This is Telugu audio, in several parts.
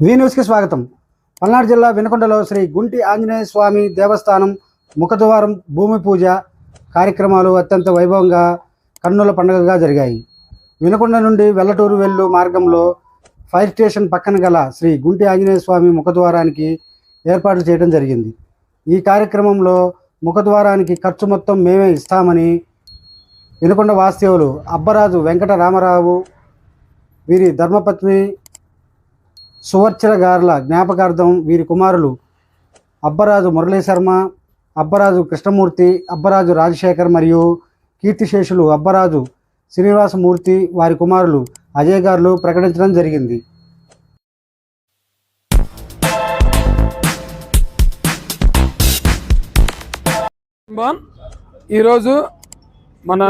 వి న్యూస్కి స్వాగతం. పల్నాడు జిల్లా వినుకొండలో శ్రీ గుంటి ఆంజనేయ స్వామి దేవస్థానం ముఖద్వారం భూమి పూజ కార్యక్రమాలు అత్యంత వైభవంగా కన్నుల పండుగగా జరిగాయి. వినుకొండ నుండి వెల్లటూరు వెళ్ళు మార్గంలో ఫైర్ స్టేషన్ పక్కన గల శ్రీ గుంటి ఆంజనేయ స్వామి ముఖద్వారానికి ఏర్పాట్లు చేయడం జరిగింది. ఈ కార్యక్రమంలో ముఖద్వారానికి ఖర్చు మొత్తం మేమే ఇస్తామని వినుకొండ వాస్తవ్యులు అబ్బరాజు వెంకట రామారావు, వీరి ధర్మపత్ని సువర్చల గార్ల జ్ఞాపకార్థం వీరి కుమారులు అబ్బరాజు మురళీ శర్మ, అబ్బరాజు కృష్ణమూర్తి, అబ్బరాజు రాజశేఖర్ మరియు కీర్తిశేషులు అబ్బరాజు శ్రీనివాసమూర్తి వారి కుమారులు అజయ్ గారు ప్రకటించడం జరిగింది. ఈరోజు మన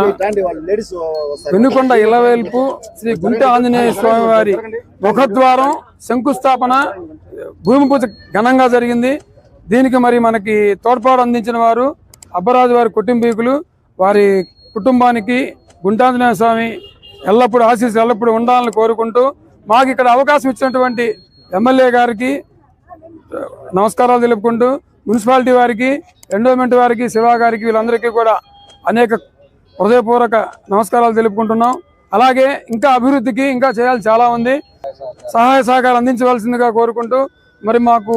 వెనుకొండ ఇలవేల్పు శ్రీ గుంటి ఆంజనేయ స్వామి వారి ముఖద్వారం శంకుస్థాపన భూమి పూజ ఘనంగా జరిగింది. దీనికి మరి మనకి తోడ్పాటు అందించిన వారు అబ్బరాజు వారి కుటుంబీకులు, వారి కుటుంబానికి గుంటి ఆంజనేయ స్వామి ఎల్లప్పుడూ ఆశీస్సు ఎల్లప్పుడూ ఉండాలని కోరుకుంటూ మాకు ఇక్కడ అవకాశం ఇచ్చినటువంటి ఎమ్మెల్యే గారికి నమస్కారాలు తెలుపుకుంటూ, మున్సిపాలిటీ వారికి, ఎండోమెంట్ వారికి, శివ గారికి, వీళ్ళందరికీ కూడా అనేక హృదయపూర్వక నమస్కారాలు తెలుపుకుంటున్నాం. అలాగే ఇంకా అభివృద్ధికి ఇంకా చేయాలి చాలా ఉంది. సహాయ సహకారం అందించవలసిందిగా కోరుకుంటూ మరి మాకు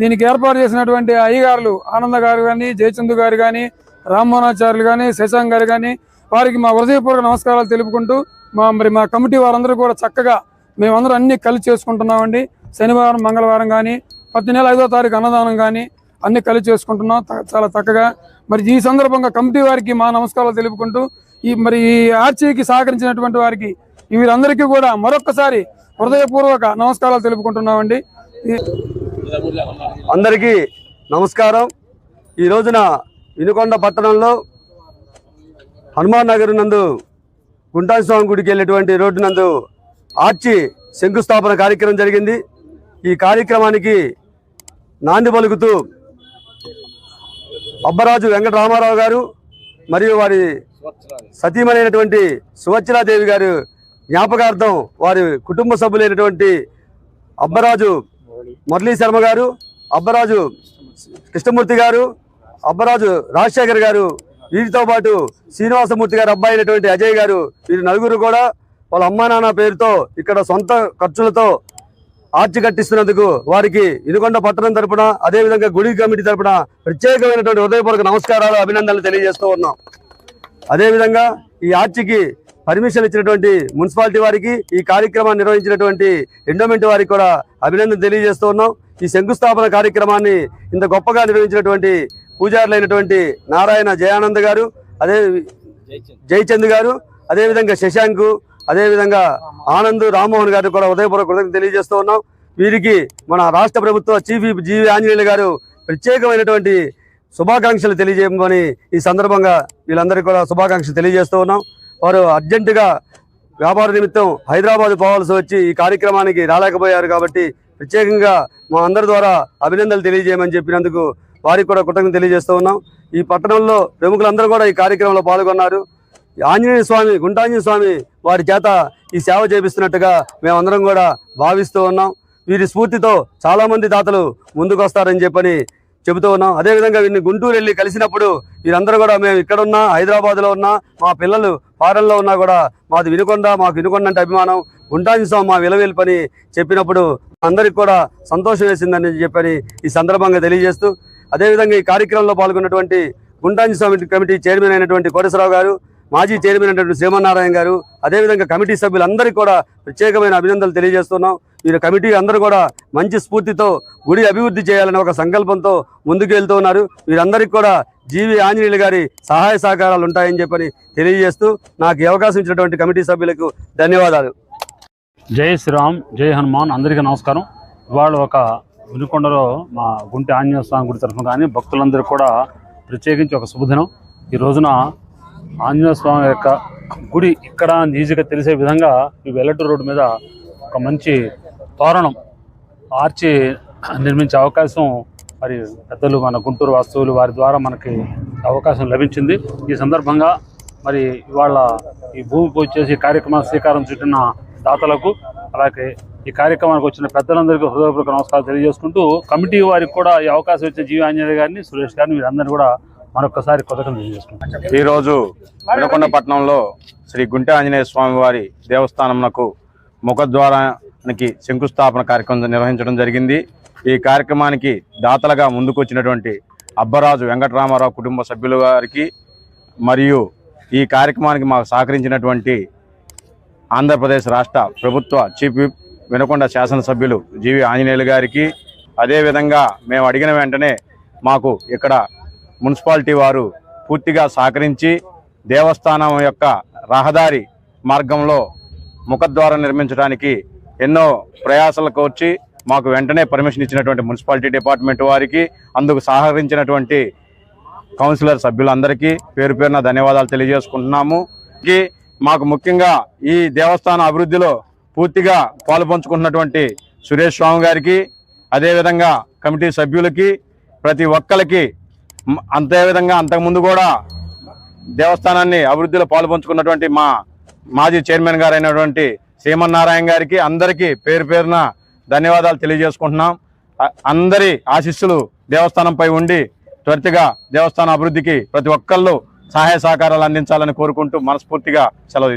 దీనికి ఏర్పాటు చేసినటువంటి అయ్యగారులు ఆనంద గారు కానీ, జయచందు గారు కానీ, రామ్మోహనాచార్యులు కానీ, శశాంక్ గారు కానీ, వారికి మా హృదయపూర్వక నమస్కారాలు తెలుపుకుంటూ మా కమిటీ వారందరూ కూడా చక్కగా మేమందరూ అన్ని కలిసి చేసుకుంటున్నామండి. శనివారం, మంగళవారం కానీ, ప్రతి నెల 5వ తారీఖు అన్నదానం కానీ అన్ని కలిసి చేసుకుంటున్నాం చాలా చక్కగా. మరి ఈ సందర్భంగా కమిటీ వారికి మా నమస్కారాలు తెలుపుకుంటూ ఈ ఆర్చీకి సహకరించినటువంటి వారికి వీరందరికీ కూడా మరొక్కసారి హృదయపూర్వక నమస్కారాలు తెలుపుకుంటున్నామండి. అందరికీ నమస్కారం. ఈ రోజున వినుకొండ పట్టణంలో హనుమాన్ నగర్ నందు గుంటాంజనేయ స్వామి గుడికి వెళ్ళేటువంటి రోడ్డు నందు ఆర్చి శంకుస్థాపన కార్యక్రమం జరిగింది. ఈ కార్యక్రమానికి నాంది పలుకుతూ అబ్బరాజు వెంకట రామారావు గారు మరియు వారి సతీమణైనటువంటి సువర్చలాదేవి గారు జ్ఞాపకార్థం వారి కుటుంబ సభ్యులైనటువంటి అబ్బరాజు మురళీ శర్మ గారు, అబ్బరాజు కృష్ణమూర్తి గారు, అబ్బరాజు రాజశేఖర్ గారు, వీరితో పాటు శ్రీనివాసమూర్తి గారు అబ్బాయి అయినటువంటి అజయ్ గారు, వీరు నలుగురు కూడా వాళ్ళ అమ్మా నాన్న పేరుతో ఇక్కడ సొంత ఖర్చులతో ఆర్చి కట్టిస్తున్నందుకు వారికి వినుకొండ పట్టణం తరపున, అదేవిధంగా గుడి కమిటీ తరపున ప్రత్యేకమైనటువంటి హృదయపూర్వక నమస్కారాలు, అభినందనలు తెలియజేస్తూ ఉన్నాం. అదేవిధంగా ఈ ఆర్చికి పర్మిషన్ ఇచ్చినటువంటి మున్సిపాలిటీ వారికి, ఈ కార్యక్రమాన్ని నిర్వహించినటువంటి ఎండోమెంట్ వారికి కూడా అభినందన తెలియజేస్తూ ఉన్నాం. ఈ శంకుస్థాపన కార్యక్రమాన్ని ఇంత గొప్పగా నిర్వహించినటువంటి పూజారులైనటువంటి నారాయణ జయానంద్ గారు, అదే జయచంద్ గారు, అదేవిధంగా శశాంక్, అదేవిధంగా ఆనంద్, రామ్మోహన్ గారు కూడా ఉదయపూర్వక కృతజ్ఞతలు తెలియజేస్తూ ఉన్నాం. వీరికి మన రాష్ట్ర ప్రభుత్వ చీఫ్ జీవి ఆంజనేయులు గారు ప్రత్యేకమైనటువంటి శుభాకాంక్షలు తెలియజేయమని ఈ సందర్భంగా వీళ్ళందరికీ కూడా శుభాకాంక్షలు తెలియజేస్తూ ఉన్నాం. వారు అర్జెంటుగా వ్యాపార నిమిత్తం హైదరాబాద్ పోవాల్సి వచ్చి ఈ కార్యక్రమానికి రాలేకపోయారు కాబట్టి ప్రత్యేకంగా మా అందరి ద్వారా అభినందనలు తెలియజేయమని చెప్పినందుకు వారికి కూడా కృతజ్ఞతలు తెలియజేస్తూ ఉన్నాం. ఈ పట్టణంలో ప్రముఖులందరూ కూడా ఈ కార్యక్రమంలో పాల్గొన్నారు. ఆంజనేయ స్వామి, గుంటాంజనేయ స్వామి వారి చేత ఈ సేవ చేపిస్తున్నట్టుగా మేమందరం కూడా భావిస్తూ ఉన్నాం. వీరి స్ఫూర్తితో చాలామంది దాతలు ముందుకు వస్తారని చెప్పని చెబుతూ ఉన్నాం. అదేవిధంగా వీరిని గుంటూరు వెళ్ళి కలిసినప్పుడు వీరందరూ కూడా మేము ఇక్కడున్నా, హైదరాబాద్లో ఉన్నా, మా పిల్లలు ఫారెన్లో ఉన్నా కూడా మాకు వినుకొండ అంటే అభిమానం, గుంటాంజనేయ స్వామి మా విలవేల్పని చెప్పినప్పుడు అందరికి కూడా సంతోషం వేసిందని చెప్పని ఈ సందర్భంగా తెలియజేస్తూ, అదేవిధంగా ఈ కార్యక్రమంలో పాల్గొన్నటువంటి గుంటాంజనేయ స్వామి కమిటీ చైర్మన్ అయినటువంటి కోటేశ్వరరావు గారు, మాజీ చైర్మన్ అయినటువంటి శ్రీమన్నారాయణ గారు, అదేవిధంగా కమిటీ సభ్యులందరికీ కూడా ప్రత్యేకమైన అభినందనలు తెలియజేస్తున్నాం. వీరి కమిటీ అందరూ కూడా మంచి స్ఫూర్తితో గుడి అభివృద్ధి చేయాలనే ఒక సంకల్పంతో ముందుకు వెళ్తూ ఉన్నారు. వీరందరికీ కూడా జీవి ఆంజనేయులు గారి సహాయ సహకారాలు ఉంటాయని చెప్పని తెలియజేస్తూ నాకు ఈ అవకాశం ఇచ్చినటువంటి కమిటీ సభ్యులకు ధన్యవాదాలు. జై శ్రీరామ్, జై హనుమాన్. అందరికీ నమస్కారం. ఇవాళ ఒక వినుకొండలో మా గుంటి ఆంజనేయ స్వామి గుడి తరఫున కానీ భక్తులందరూ కూడా ప్రత్యేకించి ఒక శుభదినం. ఈ రోజున ఆంజనేయ స్వామి యొక్క గుడి ఇక్కడ ఈజీగా తెలిసే విధంగా ఈ వెల్లటూరు రోడ్డు మీద ఒక మంచి తోరణం ఆర్చి నిర్మించే అవకాశం మరి పెద్దలు మన గుంటూరు వాస్తువులు వారి ద్వారా మనకి అవకాశం లభించింది. ఈ సందర్భంగా మరి ఇవాళ ఈ భూమి పూజ చేసి కార్యక్రమాలు శ్రీకారం చుట్టిన దాతలకు అలాగే ఈ కార్యక్రమానికి వచ్చిన పెద్దలందరికీ హృదయపూర్వక నమస్కారాలు తెలియజేసుకుంటూ కమిటీ వారికి కూడా ఈ అవకాశం ఇచ్చిన జీవి ఆంజనేయ గారిని, సురేష్ గారిని, వీరందరినీ కూడా మరొకసారి కృతజ్ఞతలు తెలియజేసుకుంటాం. ఈరోజు వినుకొండ పట్టణంలో శ్రీ గుంటె ఆంజనేయ స్వామి వారి దేవస్థానంకు ముఖద్వారానికి శంకుస్థాపన కార్యక్రమం నిర్వహించడం జరిగింది. ఈ కార్యక్రమానికి దాతలుగా ముందుకొచ్చినటువంటి అబ్బరాజు వెంకటరామారావు కుటుంబ సభ్యుల వారికి మరియు ఈ కార్యక్రమానికి మాకు సహకరించినటువంటి ఆంధ్రప్రదేశ్ రాష్ట్ర ప్రభుత్వ చీఫ్ విప్ వినుకొండ శాసనసభ్యులు జీవి ఆంజనేయులు గారికి, అదేవిధంగా మేము అడిగిన వెంటనే మాకు ఇక్కడ మున్సిపాలిటీ వారు పూర్తిగా సహకరించి దేవస్థానం యొక్క రహదారి మార్గంలో ముఖద్వారం నిర్మించడానికి ఎన్నో ప్రయాసాలకు వచ్చి మాకు వెంటనే పర్మిషన్ ఇచ్చినటువంటి మున్సిపాలిటీ డిపార్ట్మెంట్ వారికి, అందుకు సహకరించినటువంటి కౌన్సిలర్ సభ్యులందరికీ పేరు పేరున ధన్యవాదాలు తెలియజేసుకుంటున్నాము. మాకు ముఖ్యంగా ఈ దేవస్థాన అభివృద్ధిలో పూర్తిగా పాలుపంచుకుంటున్నటువంటి సురేష్ స్వామి గారికి, అదేవిధంగా కమిటీ సభ్యులకి, ప్రతి ఒక్కరికి, అంతేవిధంగా అంతకుముందు కూడా దేవస్థానాన్ని అభివృద్ధిలో పాలుపంచుకున్నటువంటి మా మాజీ చైర్మన్ గారు అయినటువంటి శ్రీమన్నారాయణ గారికి, అందరికీ పేరు పేరున ధన్యవాదాలు తెలియజేసుకుంటున్నాం. అందరి ఆశీస్సులు దేవస్థానంపై ఉండి త్వరితగా దేవస్థాన అభివృద్ధికి ప్రతి ఒక్కళ్ళు సహాయ సహకారాలు అందించాలని కోరుకుంటూ మనస్ఫూర్తిగా సెలవు